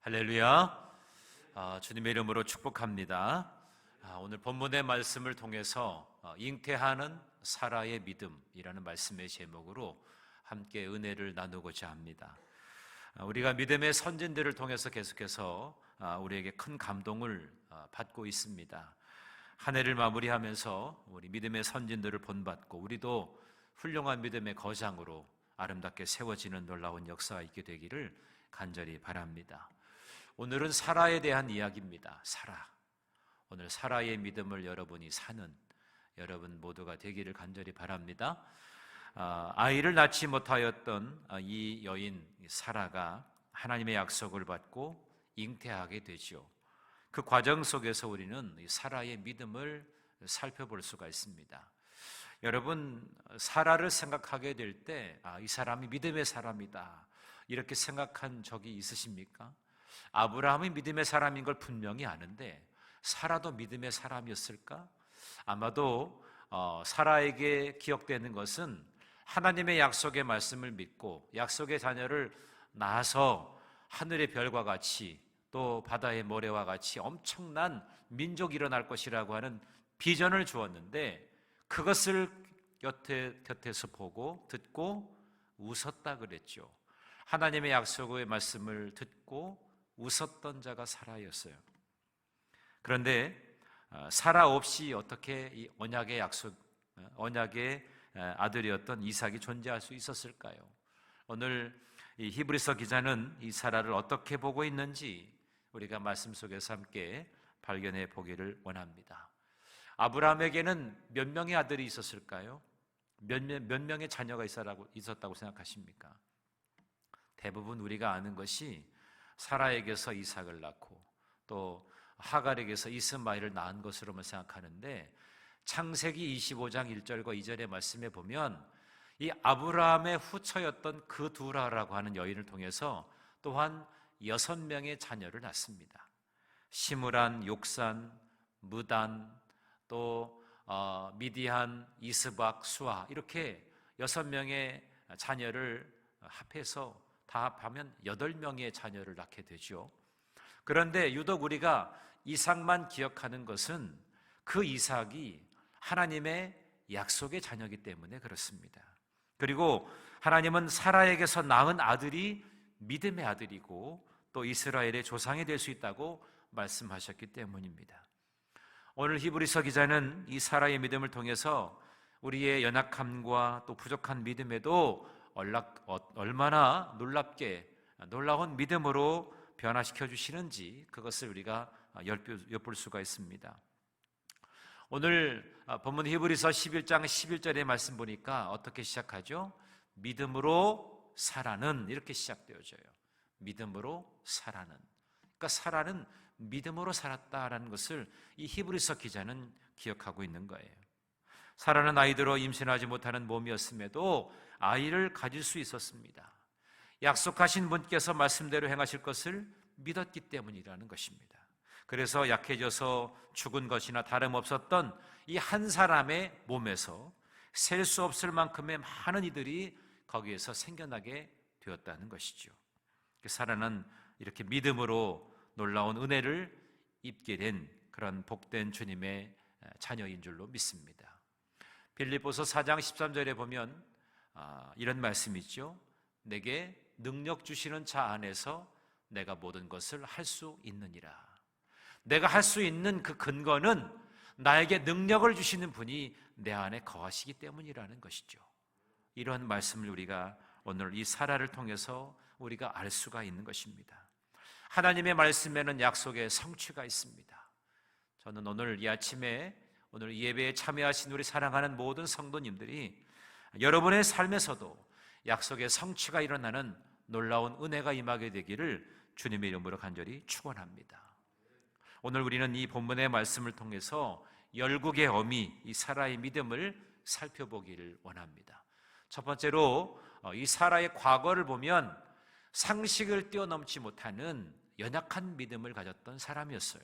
할렐루야. 주님의 이름으로 축복합니다. 오늘 본문의 말씀을 통해서 잉태하는 사라의 믿음이라는 말씀의 제목으로 함께 은혜를 나누고자 합니다. 우리가 믿음의 선진들을 통해서 계속해서 우리에게 큰 감동을 받고 있습니다. 한 해를 마무리하면서 우리 믿음의 선진들을 본받고 우리도 훌륭한 믿음의 거장으로 아름답게 세워지는 놀라운 역사가 있게 되기를 간절히 바랍니다. 오늘은 사라에 대한 이야기입니다. 사라. 오늘 사라의 믿음을 여러분이 사는 여러분 모두가 되기를 간절히 바랍니다. 아이를 낳지 못하였던 이 여인 사라가 하나님의 약속을 받고 잉태하게 되죠. 그 과정 속에서 우리는 이 사라의 믿음을 살펴볼 수가 있습니다. 여러분, 사라를 생각하게 될 때 이 사람이 믿음의 사람이다 이렇게 생각한 적이 있으십니까? 아브라함이 믿음의 사람인 걸 분명히 아는데 사라도 믿음의 사람이었을까? 아마도 사라에게 기억되는 것은 하나님의 약속의 말씀을 믿고 약속의 자녀를 낳아서 하늘의 별과 같이 또 바다의 모래와 같이 엄청난 민족이 일어날 것이라고 하는 비전을 주었는데 그것을 곁에서 보고 듣고 웃었다 그랬죠. 하나님의 약속의 말씀을 듣고 웃었던 자가 사라였어요. 그런데 사라 없이 어떻게 이 언약의 아들이었던 이삭이 존재할 수 있었을까요? 오늘 이 히브리서 기자는 이 사라를 어떻게 보고 있는지 우리가 말씀 속에서 함께 발견해 보기를 원합니다. 아브라함에게는 몇 명의 아들이 있었을까요? 몇 명의 자녀가 있었다고 생각하십니까? 대부분 우리가 아는 것이 사라에게서 이삭을 낳고 또 하갈에게서 이스마엘을 낳은 것으로만 생각하는데 창세기 25장 1절과 2절의 말씀에 보면 이 아브라함의 후처였던 그 두라라고 하는 여인을 통해서 또한 6명의 자녀를 낳습니다. 시므란, 욕산, 무단, 또 미디안, 이스박, 수아 이렇게 6명의 자녀를 합해서 다 합하면 8명의 자녀를 낳게 되죠. 그런데 유독 우리가 이삭만 기억하는 것은 그 이삭이 하나님의 약속의 자녀이기 때문에 그렇습니다. 그리고 하나님은 사라에게서 낳은 아들이 믿음의 아들이고 또 이스라엘의 조상이 될 수 있다고 말씀하셨기 때문입니다. 오늘 히브리서 기자는 이 사라의 믿음을 통해서 우리의 연약함과 또 부족한 믿음에도 얼마나 놀라운 믿음으로 변화시켜 주시는지 그것을 우리가 엿볼 수가 있습니다. 오늘 본문 히브리서 11장 11절의 말씀 보니까 어떻게 시작하죠? 믿음으로 사라는 이렇게 시작되어져요. 믿음으로 사라는. 그러니까 사라는 믿음으로 살았다라는 것을 이 히브리서 기자는 기억하고 있는 거예요. 사라는 나이들어 임신하지 못하는 몸이었음에도 아이를 가질 수 있었습니다. 약속하신 분께서 말씀대로 행하실 것을 믿었기 때문이라는 것입니다. 그래서 약해져서 죽은 것이나 다름없었던 이 한 사람의 몸에서 셀 수 없을 만큼의 많은 이들이 거기에서 생겨나게 되었다는 것이죠. 사라는 이렇게 믿음으로 놀라운 은혜를 입게 된 그런 복된 주님의 자녀인 줄로 믿습니다. 빌립보서 4장 13절에 보면 이런 말씀이 있죠. 내게 능력 주시는 자 안에서 내가 모든 것을 할 수 있느니라. 내가 할 수 있는 그 근거는 나에게 능력을 주시는 분이 내 안에 거하시기 때문이라는 것이죠. 이런 말씀을 우리가 오늘 이 사라를 통해서 우리가 알 수가 있는 것입니다. 하나님의 말씀에는 약속의 성취가 있습니다. 저는 오늘 이 아침에 오늘 이 예배에 참여하신 우리 사랑하는 모든 성도님들이 여러분의 삶에서도 약속의 성취가 일어나는 놀라운 은혜가 임하게 되기를 주님의 이름으로 간절히 축원합니다. 오늘 우리는 이 본문의 말씀을 통해서 열국의 어미 이 사라의 믿음을 살펴보기를 원합니다. 첫 번째로 이 사라의 과거를 보면 상식을 뛰어넘지 못하는 연약한 믿음을 가졌던 사람이었어요.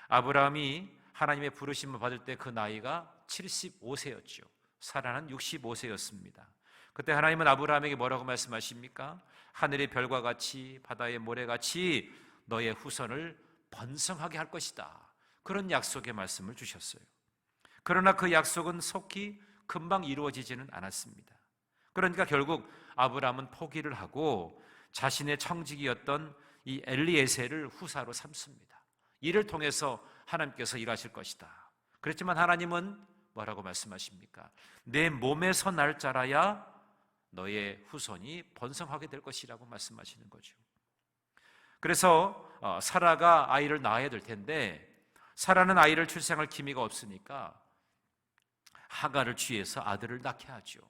아브라함이 하나님의 부르심을 받을 때 그 나이가 75세였죠. 사라는 65세였습니다. 그때 하나님은 아브라함에게 뭐라고 말씀하십니까? 하늘의 별과 같이 바다의 모래같이 너의 후손을 번성하게 할 것이다. 그런 약속의 말씀을 주셨어요. 그러나 그 약속은 속히 금방 이루어지지는 않았습니다. 그러니까 결국 아브라함은 포기를 하고 자신의 청직이었던 이 엘리에셀을 후사로 삼습니다. 이를 통해서 하나님께서 일하실 것이다. 그렇지만 하나님은 뭐라고 말씀하십니까? 내 몸에서 날 자라야 너의 후손이 번성하게 될 것이라고 말씀하시는 거죠. 그래서 사라가 아이를 낳아야 될 텐데 사라는 아이를 출생할 기미가 없으니까 하가를 취해서 아들을 낳게 하죠.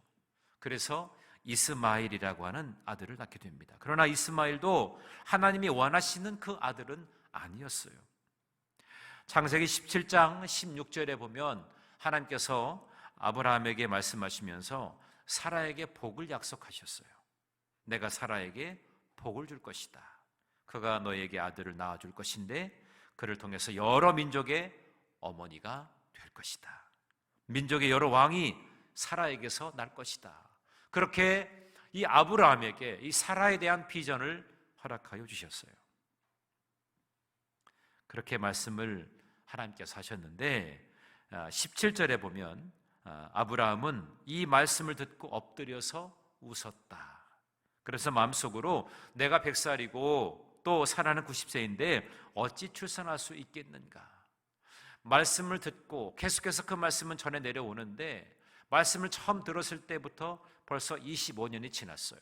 그래서 이스마엘이라고 하는 아들을 낳게 됩니다. 그러나 이스마엘도 하나님이 원하시는 그 아들은 아니었어요. 창세기 17장 16절에 보면 하나님께서 아브라함에게 말씀하시면서 사라에게 복을 약속하셨어요. 내가 사라에게 복을 줄 것이다. 그가 너에게 아들을 낳아줄 것인데 그를 통해서 여러 민족의 어머니가 될 것이다. 민족의 여러 왕이 사라에게서 날 것이다. 그렇게 이 아브라함에게 이 사라에 대한 비전을 허락하여 주셨어요. 그렇게 말씀을 하나님께서 하셨는데 17절에 보면 아브라함은 이 말씀을 듣고 엎드려서 웃었다. 그래서 마음속으로 내가 100살이고 또 사라는 90세인데 어찌 출산할 수 있겠는가. 말씀을 듣고 계속해서 그 말씀은 전해 내려오는데 말씀을 처음 들었을 때부터 벌써 25년이 지났어요.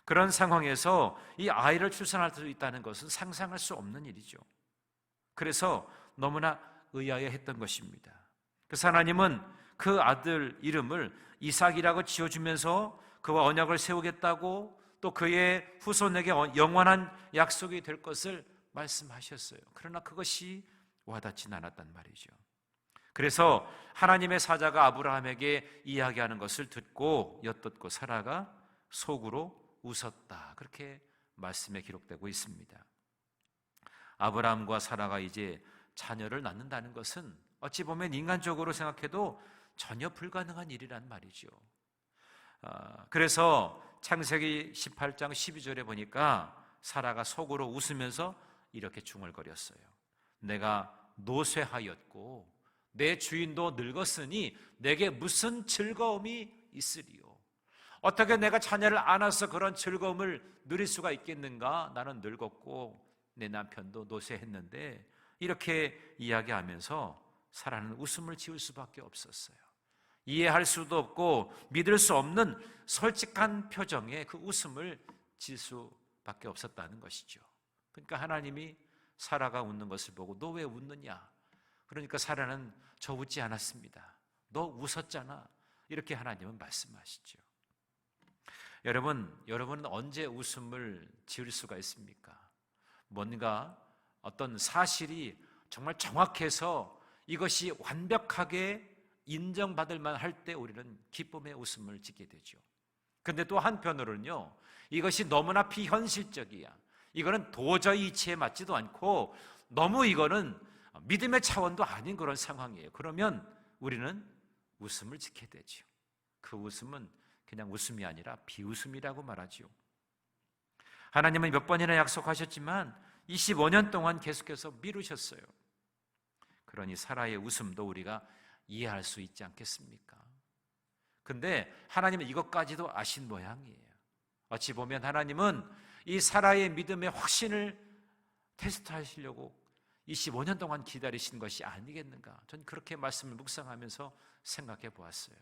그런 상황에서 이 아이를 출산할 수 있다는 것은 상상할 수 없는 일이죠. 그래서 너무나 의아해했던 것입니다. 그래서 하나님은 그 아들 이름을 이삭이라고 지어주면서 그와 언약을 세우겠다고 또 그의 후손에게 영원한 약속이 될 것을 말씀하셨어요. 그러나 그것이 와닿지는 않았단 말이죠. 그래서 하나님의 사자가 아브라함에게 이야기하는 것을 듣고 엿듣고 사라가 속으로 웃었다. 그렇게 말씀에 기록되고 있습니다. 아브라함과 사라가 이제 자녀를 낳는다는 것은 어찌 보면 인간적으로 생각해도 전혀 불가능한 일이란 말이죠. 그래서 창세기 18장 12절에 보니까 사라가 속으로 웃으면서 이렇게 중얼거렸어요. 내가 노쇠하였고 내 주인도 늙었으니 내게 무슨 즐거움이 있으리요. 어떻게 내가 자녀를 안아서 그런 즐거움을 누릴 수가 있겠는가? 나는 늙었고 내 남편도 노쇠했는데 이렇게 이야기하면서 사라는 웃음을 지을 수밖에 없었어요. 이해할 수도 없고 믿을 수 없는 솔직한 표정에 그 웃음을 지을 수밖에 없었다는 것이죠. 그러니까 하나님이 사라가 웃는 것을 보고 너 왜 웃느냐? 그러니까 사라는 저 웃지 않았습니다. 너 웃었잖아. 이렇게 하나님은 말씀하시죠. 여러분은 언제 웃음을 지을 수가 있습니까? 뭔가 어떤 사실이 정말 정확해서 이것이 완벽하게 인정받을 만할 때 우리는 기쁨의 웃음을 짓게 되죠. 그런데 또 한편으로는요, 이것이 너무나 비현실적이야. 이거는 도저히 이치에 맞지도 않고 너무 이거는 믿음의 차원도 아닌 그런 상황이에요. 그러면 우리는 웃음을 짓게 되죠. 그 웃음은 그냥 웃음이 아니라 비웃음이라고 말하죠. 하나님은 몇 번이나 약속하셨지만 25년 동안 계속해서 미루셨어요. 그러니 사라의 웃음도 우리가 이해할 수 있지 않겠습니까? 근데 하나님은 이것까지도 아신 모양이에요. 어찌 보면 하나님은 이 사라의 믿음의 확신을 테스트하시려고 25년 동안 기다리신 것이 아니겠는가? 전 그렇게 말씀을 묵상하면서 생각해 보았어요.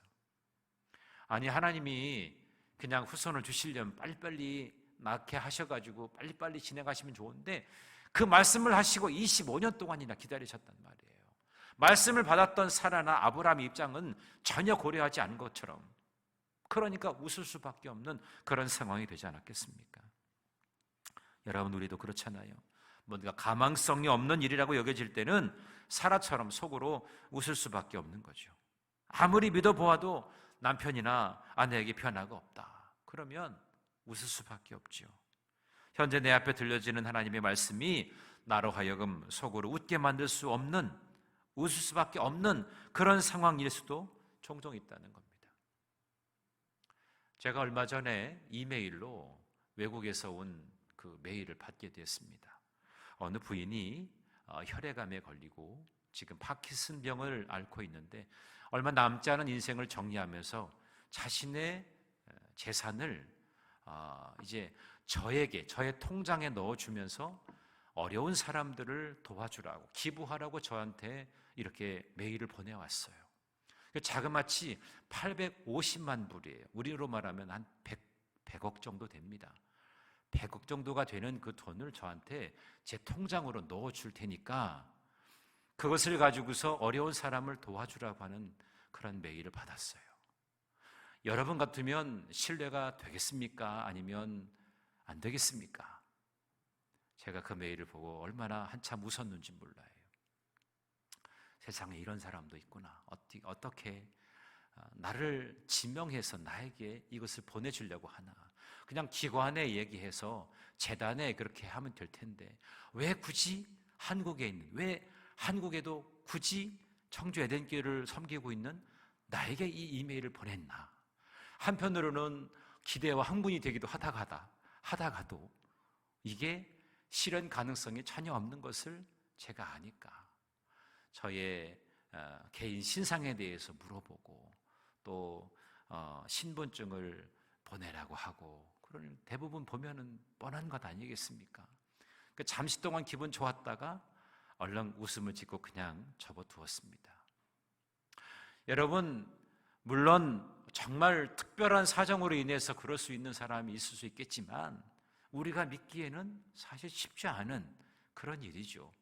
아니, 하나님이 그냥 후손을 주시려면 빨리빨리 낳게 하셔가지고 빨리빨리 진행하시면 좋은데 그 말씀을 하시고 25년 동안이나 기다리셨단 말이에요. 말씀을 받았던 사라나 아브라함의 입장은 전혀 고려하지 않은 것처럼, 그러니까 웃을 수밖에 없는 그런 상황이 되지 않았겠습니까? 여러분, 우리도 그렇잖아요. 뭔가 가망성이 없는 일이라고 여겨질 때는 사라처럼 속으로 웃을 수밖에 없는 거죠. 아무리 믿어보아도 남편이나 아내에게 변화가 없다. 그러면 웃을 수밖에 없죠. 현재 내 앞에 들려지는 하나님의 말씀이 나로 하여금 속으로 웃게 만들 수 없는, 웃을 수밖에 없는 그런 상황일 수도 종종 있다는 겁니다. 제가 얼마 전에 이메일로 외국에서 온 그 메일을 받게 되었습니다. 어느 부인이 혈액암에 걸리고 지금 파킨슨병을 앓고 있는데 얼마 남지 않은 인생을 정리하면서 자신의 재산을 이제 저에게, 저의 통장에 넣어주면서 어려운 사람들을 도와주라고, 기부하라고 저한테 이렇게 메일을 보내왔어요. 자그마치 850만 불이에요. 우리로 말하면 한 100억 정도 됩니다. 100억 정도가 되는 그 돈을 저한테 제 통장으로 넣어줄 테니까 그것을 가지고서 어려운 사람을 도와주라고 하는 그런 메일을 받았어요. 여러분 같으면 신뢰가 되겠습니까? 아니면 안 되겠습니까? 제가 그 메일을 보고 얼마나 한참 웃었는지 몰라요. 세상에 이런 사람도 있구나. 어떻게 나를 지명해서 나에게 이것을 보내주려고 하나. 그냥 기관에 얘기해서 재단에 그렇게 하면 될 텐데 왜 굳이 한국에 있는, 왜 한국에도 굳이 청주 에덴교회를 섬기고 있는 나에게 이 이메일을 보냈나. 한편으로는 기대와 흥분이 되기도 하다가도 이게 실현 가능성이 전혀 없는 것을 제가 아니까 저의 개인 신상에 대해서 물어보고 또 신분증을 보내라고 하고, 그런 대부분 보면은 뻔한 것 아니겠습니까? 잠시 동안 기분 좋았다가 얼른 웃음을 짓고 그냥 접어두었습니다. 여러분, 물론 정말 특별한 사정으로 인해서 그럴 수 있는 사람이 있을 수 있겠지만 우리가 믿기에는 사실 쉽지 않은 그런 일이죠.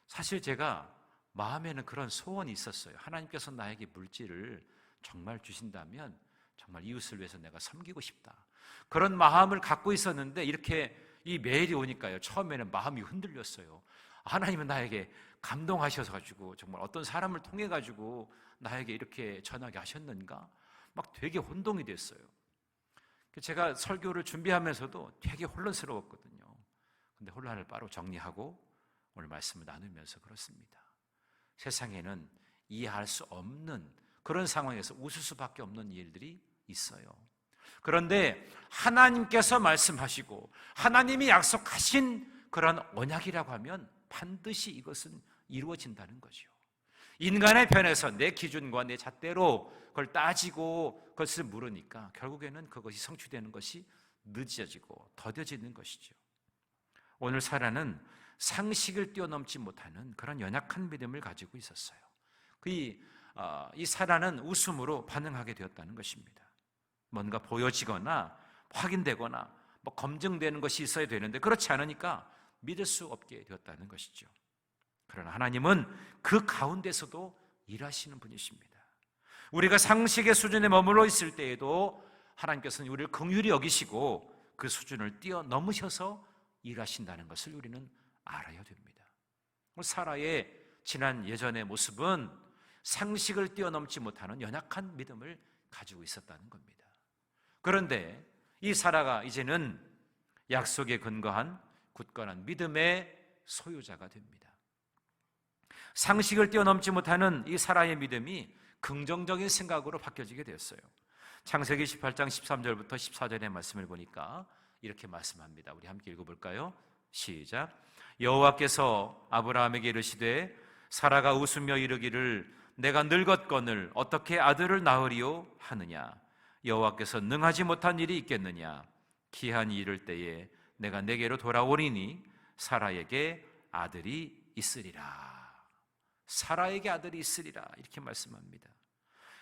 사실 제가 마음에는 그런 소원이 있었어요. 하나님께서 나에게 물질을 정말 주신다면 정말 이웃을 위해서 내가 섬기고 싶다. 그런 마음을 갖고 있었는데 이렇게 이 메일이 오니까요, 처음에는 마음이 흔들렸어요. 하나님은 나에게 감동하셔서 가지고 정말 어떤 사람을 통해 가지고 나에게 이렇게 전하게 하셨는가? 막 되게 혼동이 됐어요. 제가 설교를 준비하면서도 되게 혼란스러웠거든요. 근데 혼란을 바로 정리하고 오늘 말씀을 나누면서 그렇습니다. 세상에는 이해할 수 없는 그런 상황에서 웃을 수밖에 없는 일들이 있어요. 그런데 하나님께서 말씀하시고 하나님이 약속하신 그런 언약이라고 하면 반드시 이것은 이루어진다는 거죠. 인간의 편에서 내 기준과 내 잣대로 그걸 따지고 그것을 물으니까 결국에는 그것이 성취되는 것이 늦어지고 더뎌지는 것이죠. 오늘 사라는 상식을 뛰어넘지 못하는 그런 연약한 믿음을 가지고 있었어요. 이 사라는 웃음으로 반응하게 되었다는 것입니다. 뭔가 보여지거나 확인되거나 검증되는 것이 있어야 되는데 그렇지 않으니까 믿을 수 없게 되었다는 것이죠. 그러나 하나님은 그 가운데서도 일하시는 분이십니다. 우리가 상식의 수준에 머물러 있을 때에도 하나님께서는 우리를 긍휼히 여기시고 그 수준을 뛰어넘으셔서 일하신다는 것을 우리는 알아야 됩니다. 사라의 지난 예전의 모습은 상식을 뛰어넘지 못하는 연약한 믿음을 가지고 있었다는 겁니다. 그런데 이 사라가 이제는 약속에 근거한 굳건한 믿음의 소유자가 됩니다. 상식을 뛰어넘지 못하는 이 사라의 믿음이 긍정적인 생각으로 바뀌어지게 되었어요. 창세기 18장 13절부터 14절의 말씀을 보니까 이렇게 말씀합니다. 우리 함께 읽어볼까요? 시작. 여호와께서 아브라함에게 이르시되 사라가 웃으며 이르기를 내가 늙었거늘 어떻게 아들을 낳으리요 하느냐. 여호와께서 능하지 못한 일이 있겠느냐. 기한이 이를 때에 내가 내게로 돌아오리니 사라에게 아들이 있으리라. 사라에게 아들이 있으리라 이렇게 말씀합니다.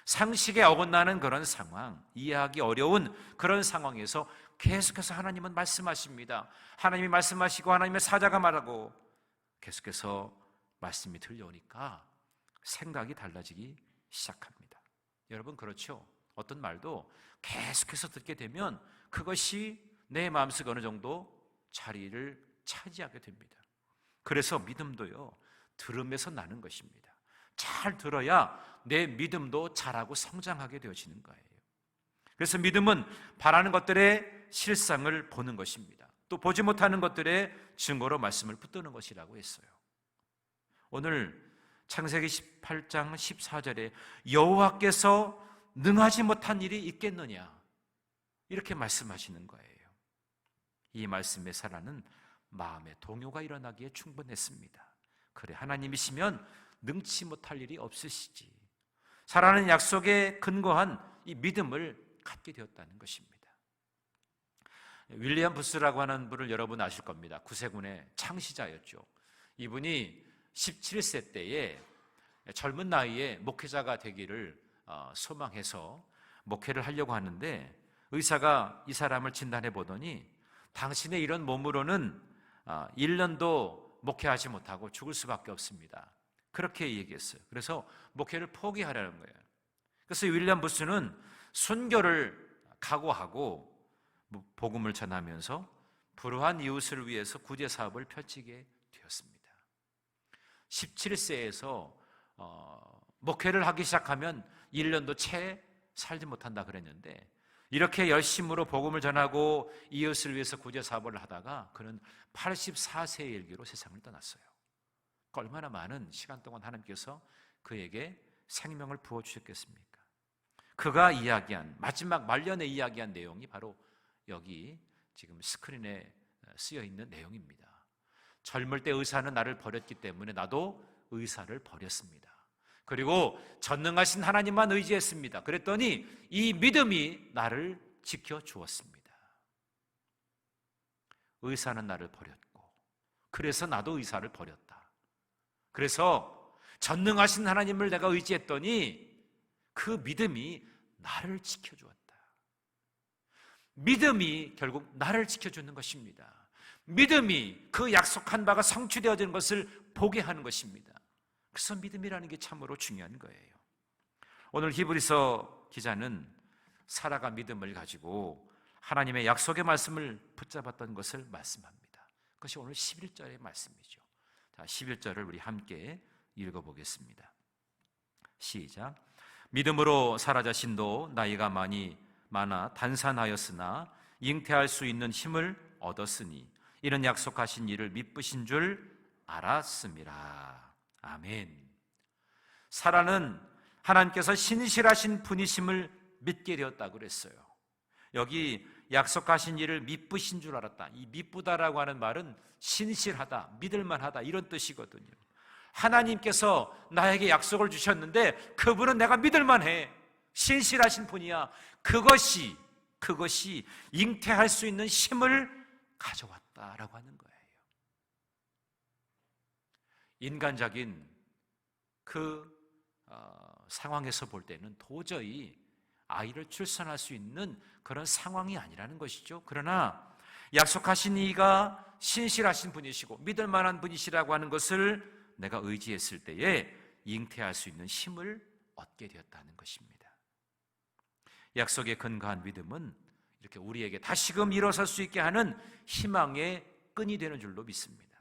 상식에 어긋나는 그런 상황, 이해하기 어려운 그런 상황에서 계속해서 하나님은 말씀하십니다. 하나님이 말씀하시고 하나님의 사자가 말하고 계속해서 말씀이 들려오니까 생각이 달라지기 시작합니다. 여러분 그렇죠? 어떤 말도 계속해서 듣게 되면 그것이 내 마음속에 어느 정도 자리를 차지하게 됩니다. 그래서 믿음도요, 들음에서 나는 것입니다. 잘 들어야 내 믿음도 자라고 성장하게 되어지는 거예요. 그래서 믿음은 바라는 것들의 실상을 보는 것입니다. 또 보지 못하는 것들의 증거로 말씀을 붙드는 것이라고 했어요. 오늘 창세기 18장 14절에 여호와께서 능하지 못한 일이 있겠느냐, 이렇게 말씀하시는 거예요. 이 말씀에 사라는 마음의 동요가 일어나기에 충분했습니다. 그래, 하나님이시면 능치 못할 일이 없으시지. 사라는 약속에 근거한 이 믿음을 갖게 되었다는 것입니다. 윌리엄 부스라고 하는 분을 여러분 아실 겁니다. 구세군의 창시자였죠. 이분이 17세 때에 젊은 나이에 목회자가 되기를 소망해서 목회를 하려고 하는데, 의사가 이 사람을 진단해 보더니 당신의 이런 몸으로는 1년도 목회하지 못하고 죽을 수밖에 없습니다. 그렇게 얘기했어요. 그래서 목회를 포기하라는 거예요. 그래서 윌리엄 부스는 순교를 각오하고 복음을 전하면서 불우한 이웃을 위해서 구제 사업을 펼치게 되었습니다. 17세에서 목회를 하기 시작하면 1년도 채 살지 못한다 그랬는데, 이렇게 열심으로 복음을 전하고 이웃을 위해서 구제 사업을 하다가 그는 84세의 일기로 세상을 떠났어요. 얼마나 많은 시간 동안 하나님께서 그에게 생명을 부어주셨겠습니까? 그가 이야기한, 마지막 말년에 이야기한 내용이 바로 여기 지금 스크린에 쓰여 있는 내용입니다. 젊을 때 의사는 나를 버렸기 때문에 나도 의사를 버렸습니다. 그리고 전능하신 하나님만 의지했습니다. 그랬더니 이 믿음이 나를 지켜주었습니다. 의사는 나를 버렸고, 그래서 나도 의사를 버렸다. 그래서 전능하신 하나님을 내가 의지했더니 그 믿음이 나를 지켜주었다. 믿음이 결국 나를 지켜주는 것입니다. 믿음이 그 약속한 바가 성취되어지는 것을 보게 하는 것입니다. 그래서 믿음이라는 게 참으로 중요한 거예요. 오늘 히브리서 기자는 사라가 믿음을 가지고 하나님의 약속의 말씀을 붙잡았던 것을 말씀합니다. 그것이 오늘 11절의 말씀이죠. 자, 11절을 우리 함께 읽어보겠습니다. 시작. 믿음으로 사라 자신도 나이가 많아 단산하였으나 잉태할 수 있는 힘을 얻었으니 이는 약속하신 이를 미쁘신 줄 알았음이라. 아멘. 사라는 하나님께서 신실하신 분이심을 믿게 되었다고 그랬어요. 여기 약속하신 이를 미쁘신 줄 알았다. 이 미쁘다라고 하는 말은 신실하다, 믿을만하다, 이런 뜻이거든요. 하나님께서 나에게 약속을 주셨는데 그분은 내가 믿을만해, 신실하신 분이야. 그것이 잉태할 수 있는 힘을 가져왔다라고 하는 거예요. 인간적인 상황에서 볼 때는 도저히 아이를 출산할 수 있는 그런 상황이 아니라는 것이죠. 그러나 약속하신 이가 신실하신 분이시고 믿을 만한 분이시라고 하는 것을 내가 의지했을 때에 잉태할 수 있는 힘을 얻게 되었다는 것입니다. 약속에 근거한 믿음은 이렇게 우리에게 다시금 일어설 수 있게 하는 희망의 끈이 되는 줄로 믿습니다.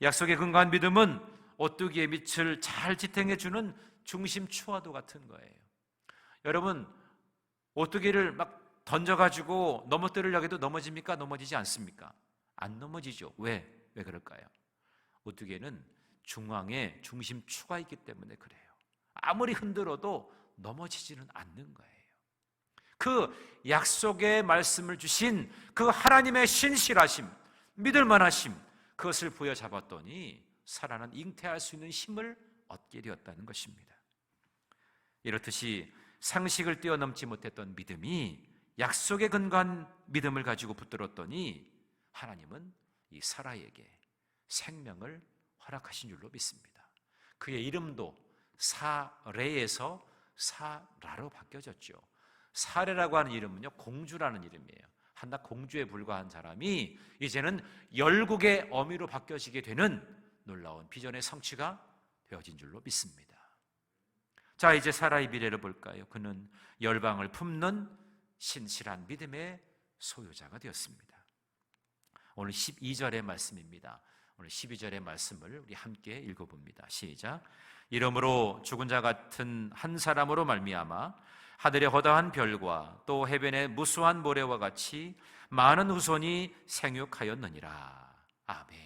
약속에 근거한 믿음은 오뚜기의 밑을 잘 지탱해주는 중심추와도 같은 거예요. 여러분, 오뚜기를 막 던져가지고 넘어뜨리려고 해도 넘어집니까? 넘어지지 않습니까? 안 넘어지죠. 왜 그럴까요? 오뚜기에는 중앙에 중심추가 있기 때문에 그래요. 아무리 흔들어도 넘어지지는 않는 거예요. 그 약속의 말씀을 주신 그 하나님의 신실하심, 믿을만하심, 그것을 부여잡았더니 사라는 잉태할 수 있는 힘을 얻게 되었다는 것입니다. 이렇듯이 상식을 뛰어넘지 못했던 믿음이 약속에 근거한 믿음을 가지고 붙들었더니 하나님은 이 사라에게 생명을 허락하신 줄로 믿습니다. 그의 이름도 사레에서 사라로 바뀌어졌죠. 사레라고 하는 이름은요, 공주라는 이름이에요. 한낱 공주에 불과한 사람이 이제는 열국의 어미로 바뀌어지게 되는 놀라운 비전의 성취가 되어진 줄로 믿습니다. 자, 이제 사라의 미래를 볼까요? 그는 열방을 품는 신실한 믿음의 소유자가 되었습니다. 오늘 12절의 말씀입니다. 오늘 12절의 말씀을 우리 함께 읽어봅니다. 시작. 이러므로 죽은 자 같은 한 사람으로 말미암아 하늘의 허다한 별과 또 해변의 무수한 모래와 같이 많은 후손이 생육하였느니라. 아멘.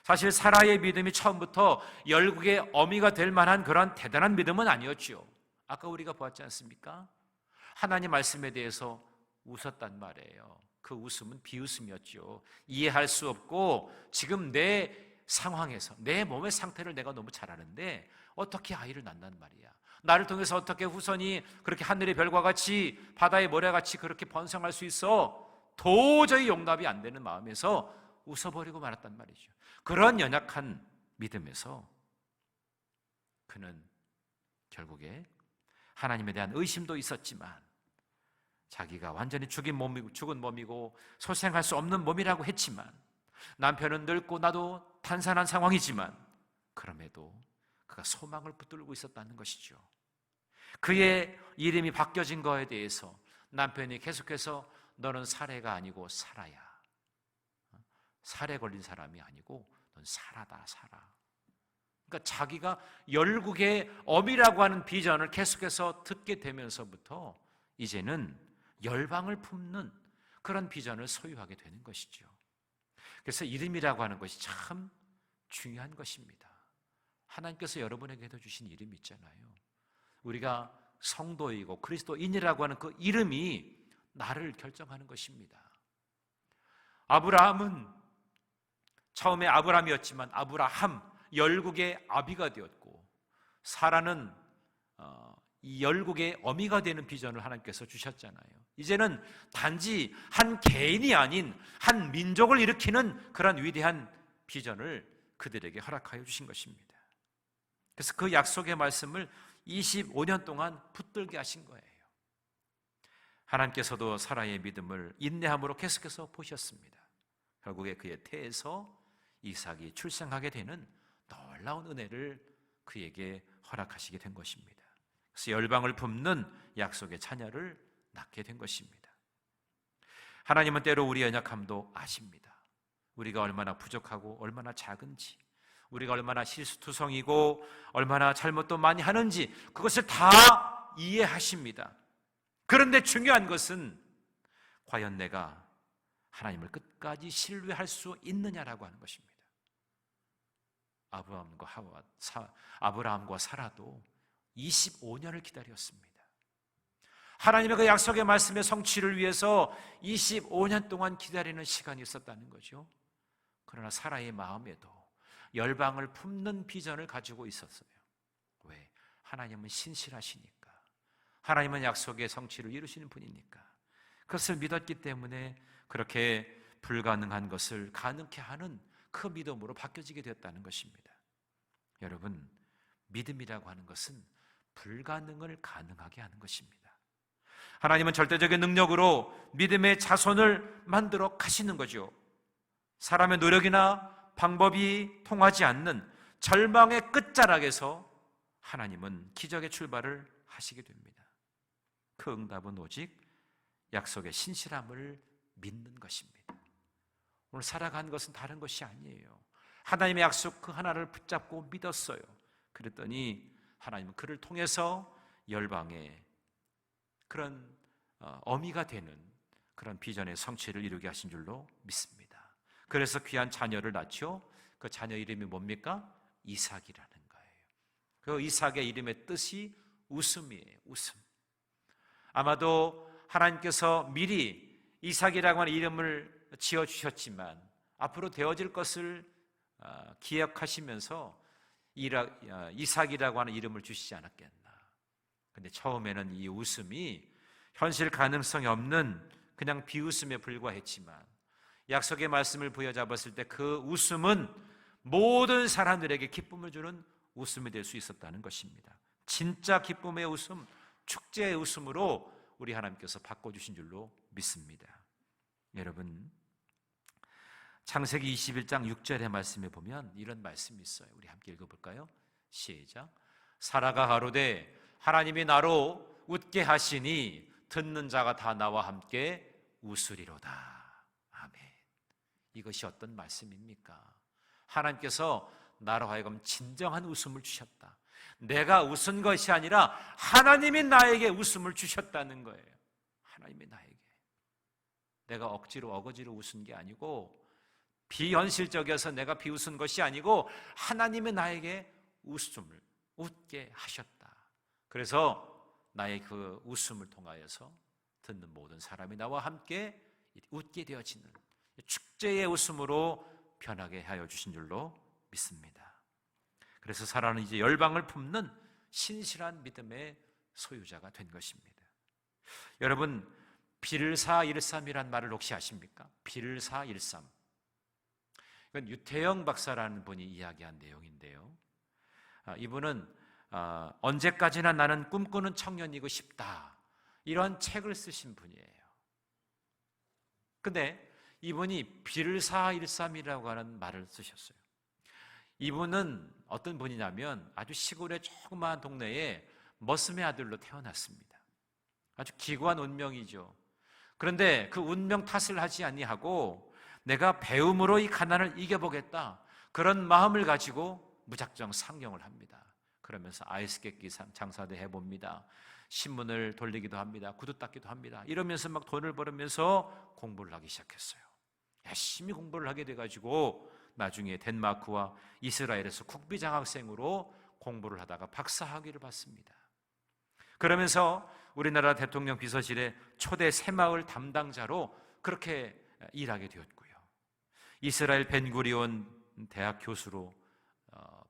사실 사라의 믿음이 처음부터 열국의 어미가 될 만한 그런 대단한 믿음은 아니었죠. 아까 우리가 보았지 않습니까? 하나님 말씀에 대해서 웃었단 말이에요. 그 웃음은 비웃음이었죠. 이해할 수 없고 지금 내 상황에서 내 몸의 상태를 내가 너무 잘 아는데 어떻게 아이를 낳는단 말이야. 나를 통해서 어떻게 후손이 그렇게 하늘의 별과 같이 바다의 모래같이 그렇게 번성할 수 있어? 도저히 용납이 안 되는 마음에서 웃어버리고 말았단 말이죠. 그런 연약한 믿음에서 그는 결국에 하나님에 대한 의심도 있었지만 자기가 완전히 죽은 몸이고 소생할 수 없는 몸이라고 했지만 남편은 늙고 나도 탄산한 상황이지만 그럼에도 그가 소망을 붙들고 있었다는 것이죠. 그의 이름이 바뀌어진 거에 대해서 남편이 계속해서 너는 사례가 아니고 살아야, 살에 걸린 사람이 아니고 넌 살아다 살아. 그러니까 자기가 열국의 어미라고 하는 비전을 계속해서 듣게 되면서부터 이제는 열방을 품는 그런 비전을 소유하게 되는 것이죠. 그래서 이름이라고 하는 것이 참 중요한 것입니다. 하나님께서 여러분에게도 주신 이름이 있잖아요. 우리가 성도이고 그리스도인이라고 하는 그 이름이 나를 결정하는 것입니다. 아브라함은 처음에 아브람이었지만 아브라함, 열국의 아비가 되었고, 사라는 이 열국의 어미가 되는 비전을 하나님께서 주셨잖아요. 이제는 단지 한 개인이 아닌 한 민족을 일으키는 그런 위대한 비전을 그들에게 허락하여 주신 것입니다. 그래서 그 약속의 말씀을 25년 동안 붙들게 하신 거예요. 하나님께서도 사라의 믿음을 인내함으로 계속해서 보셨습니다. 결국에 그의 태에서 이삭이 출생하게 되는 놀라운 은혜를 그에게 허락하시게 된 것입니다. 그래서 열방을 품는 약속의 자녀를 낳게 된 것입니다. 하나님은 때로 우리의 연약함도 아십니다. 우리가 얼마나 부족하고 얼마나 작은지, 우리가 얼마나 실수투성이고 얼마나 잘못도 많이 하는지 그것을 다 이해하십니다. 그런데 중요한 것은 과연 내가 하나님을 끝까지 신뢰할 수 있느냐라고 하는 것입니다. 아브라함과 사라도 25년을 기다렸습니다. 하나님의 그 약속의 말씀의 성취를 위해서 25년 동안 기다리는 시간이 있었다는 거죠. 그러나 사라의 마음에도 열방을 품는 비전을 가지고 있었어요. 왜? 하나님은 신실하시니까. 하나님은 약속의 성취를 이루시는 분이니까. 그것을 믿었기 때문에 그렇게 불가능한 것을 가능케 하는 그 믿음으로 바뀌어지게 되었다는 것입니다. 여러분, 믿음이라고 하는 것은 불가능을 가능하게 하는 것입니다. 하나님은 절대적인 능력으로 믿음의 자손을 만들어 가시는 거죠. 사람의 노력이나 방법이 통하지 않는 절망의 끝자락에서 하나님은 기적의 출발을 하시게 됩니다. 그 응답은 오직 약속의 신실함을 믿는 것입니다. 오늘 살아간 것은 다른 것이 아니에요. 하나님의 약속 그 하나를 붙잡고 믿었어요. 그랬더니 하나님은 그를 통해서 열방의 그런 어미가 되는 그런 비전의 성취를 이루게 하신 줄로 믿습니다. 그래서 귀한 자녀를 낳죠. 그 자녀 이름이 뭡니까? 이삭이라는 거예요. 그 이삭의 이름의 뜻이 웃음이에요. 웃음. 아마도 하나님께서 미리 이삭이라고 하는 이름을 지어주셨지만 앞으로 되어질 것을 기억하시면서 이삭이라고 하는 이름을 주시지 않았겠나. 근데 처음에는 이 웃음이 현실 가능성이 없는 그냥 비웃음에 불과했지만 약속의 말씀을 부여잡았을 때 그 웃음은 모든 사람들에게 기쁨을 주는 웃음이 될 수 있었다는 것입니다. 진짜 기쁨의 웃음, 축제의 웃음으로 우리 하나님께서 바꿔주신 줄로 믿습니다. 여러분, 창세기 21장 6절의 말씀에 보면 이런 말씀이 있어요. 우리 함께 읽어볼까요? 시작. 사라가 가로되 하나님이 나로 웃게 하시니 듣는 자가 다 나와 함께 웃으리로다. 아멘. 이것이 어떤 말씀입니까? 하나님께서 나로 하여금 진정한 웃음을 주셨다. 내가 웃은 것이 아니라 하나님이 나에게 웃음을 주셨다는 거예요. 하나님이 나에게. 내가 억지로 어거지로 웃은 게 아니고 비현실적이어서 내가 비웃은 것이 아니고 하나님이 나에게 웃음을 웃게 하셨다. 그래서 나의 그 웃음을 통하여서 듣는 모든 사람이 나와 함께 웃게 되어지는 축제의 웃음으로 변하게 하여 주신 줄로 믿습니다. 그래서 사라는 이제 열방을 품는 신실한 믿음의 소유자가 된 것입니다. 여러분, 빌사일삼이란 말을 혹시 아십니까? 빌사일삼. 이건 유태영 박사라는 분이 이야기한 내용인데요. 이분은 언제까지나 나는 꿈꾸는 청년이고 싶다, 이런 책을 쓰신 분이에요. 근데 이분이 빌사일삼이라고 하는 말을 쓰셨어요. 이분은 어떤 분이냐면 아주 시골의 조그마한 동네에 머슴의 아들로 태어났습니다. 아주 기구한 운명이죠. 그런데 그 운명 탓을 하지 아니하고 내가 배움으로 이 가난을 이겨보겠다, 그런 마음을 가지고 무작정 상경을 합니다. 그러면서 아이스케이크 장사도 해봅니다. 신문을 돌리기도 합니다. 구두 닦기도 합니다. 이러면서 막 돈을 벌으면서 공부를 하기 시작했어요. 열심히 공부를 하게 돼가지고 나중에 덴마크와 이스라엘에서 국비장학생으로 공부를 하다가 박사학위를 받습니다. 그러면서 우리나라 대통령 비서실의 초대 새마을 담당자로 그렇게 일하게 되었고요. 이스라엘 벤구리온 대학 교수로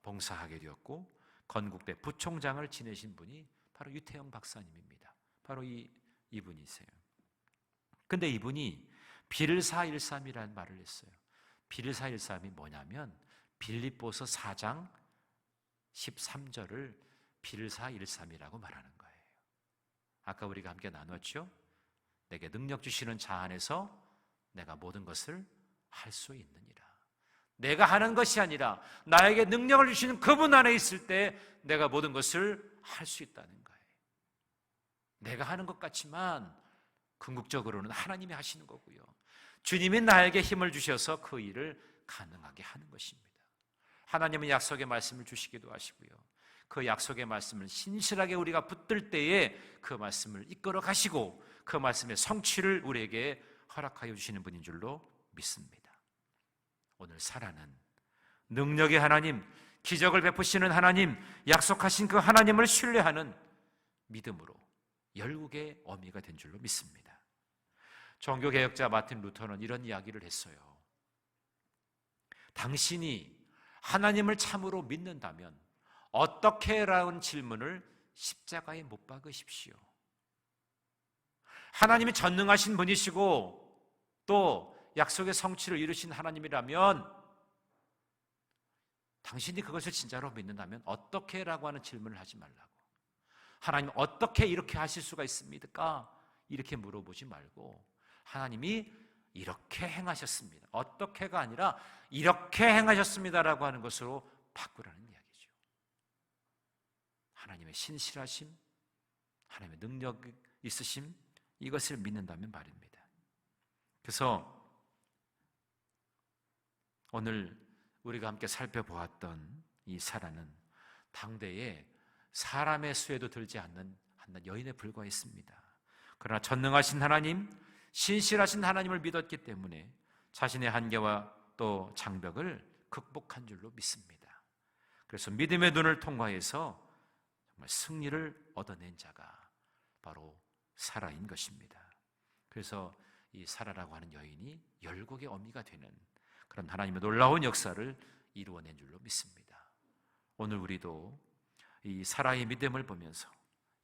봉사하게 되었고, 건국대 부총장을 지내신 분이 바로 유태영 박사님입니다. 바로 이분이세요. 근데 이분이 빌사일삼이라는 말을 했어요. 빌사일삼이 뭐냐면 빌립보서 4장 13절을 빌사일삼이라고 말하는 거예요. 아까 우리가 함께 나눴죠? 내게 능력 주시는 자 안에서 내가 모든 것을 할 수 있느니라. 내가 하는 것이 아니라 나에게 능력을 주시는 그분 안에 있을 때 내가 모든 것을 할 수 있다는 거예요. 내가 하는 것 같지만 궁극적으로는 하나님이 하시는 거고요. 주님이 나에게 힘을 주셔서 그 일을 가능하게 하는 것입니다. 하나님은 약속의 말씀을 주시기도 하시고요. 그 약속의 말씀을 신실하게 우리가 붙들 때에 그 말씀을 이끌어 가시고 그 말씀의 성취를 우리에게 허락하여 주시는 분인 줄로 믿습니다. 오늘 사라는 능력의 하나님, 기적을 베푸시는 하나님, 약속하신 그 하나님을 신뢰하는 믿음으로 열국의 어미가 된 줄로 믿습니다. 종교개혁자 마틴 루터는 이런 이야기를 했어요. 당신이 하나님을 참으로 믿는다면 어떻게? 라는 질문을 십자가에 못 박으십시오. 하나님이 전능하신 분이시고 또 약속의 성취를 이루신 하나님이라면 당신이 그것을 진짜로 믿는다면 어떻게? 라고 하는 질문을 하지 말라고. 하나님 어떻게 이렇게 하실 수가 있습니까? 이렇게 물어보지 말고 하나님이 이렇게 행하셨습니다, 어떻게가 아니라 이렇게 행하셨습니다라고 하는 것으로 바꾸라는 이야기죠. 하나님의 신실하심, 하나님의 능력 있으심, 이것을 믿는다면 말입니다. 그래서 오늘 우리가 함께 살펴보았던 이 사라는 당대에 사람의 수에도 들지 않는 한 여인에 불과했습니다. 그러나 전능하신 하나님, 신실하신 하나님을 믿었기 때문에 자신의 한계와 또 장벽을 극복한 줄로 믿습니다. 그래서 믿음의 눈을 통과해서 정말 승리를 얻어낸 자가 바로 사라인 것입니다. 그래서 이 사라라고 하는 여인이 열국의 어미가 되는 그런 하나님의 놀라운 역사를 이루어낸 줄로 믿습니다. 오늘 우리도 이 사라의 믿음을 보면서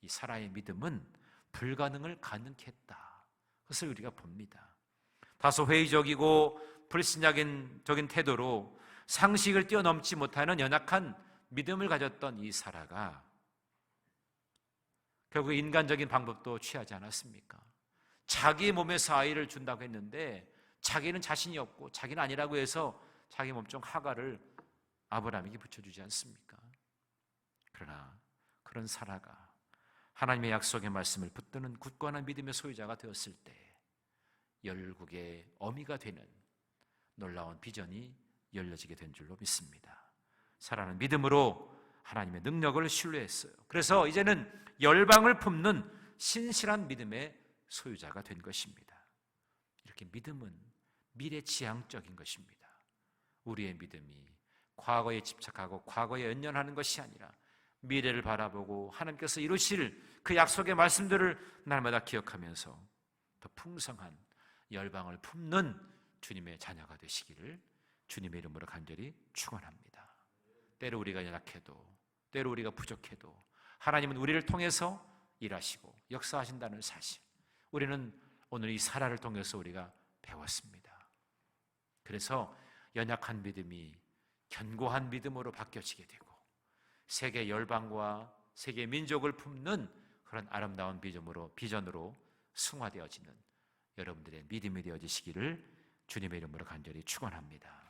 이 사라의 믿음은 불가능을 가능케 했다, 그것을 우리가 봅니다. 다소 회의적이고 불신자적인 태도로 상식을 뛰어넘지 못하는 연약한 믿음을 가졌던 이 사라가 결국 인간적인 방법도 취하지 않았습니까? 자기 몸에서 아이를 준다고 했는데 자기는 자신이 없고 자기는 아니라고 해서 자기 몸종 하가를 아브라함에게 붙여주지 않습니까? 그러나 그런 사라가 하나님의 약속의 말씀을 붙드는 굳건한 믿음의 소유자가 되었을 때 열국의 어미가 되는 놀라운 비전이 열려지게 된 줄로 믿습니다. 사라는 믿음으로 하나님의 능력을 신뢰했어요. 그래서 이제는 열방을 품는 신실한 믿음의 소유자가 된 것입니다. 이렇게 믿음은 미래지향적인 것입니다. 우리의 믿음이 과거에 집착하고 과거에 연연하는 것이 아니라 미래를 바라보고 하나님께서 이루실 그 약속의 말씀들을 날마다 기억하면서 더 풍성한 열방을 품는 주님의 자녀가 되시기를 주님의 이름으로 간절히 축원합니다. 때로 우리가 연약해도, 때로 우리가 부족해도 하나님은 우리를 통해서 일하시고 역사하신다는 사실, 우리는 오늘 이 사라를 통해서 우리가 배웠습니다. 그래서 연약한 믿음이 견고한 믿음으로 바뀌어지게 되고 세계 열방과 세계 민족을 품는 그런 아름다운 비전으로 승화되어지는 여러분들의 믿음이 되어지시기를 주님의 이름으로 간절히 축원합니다.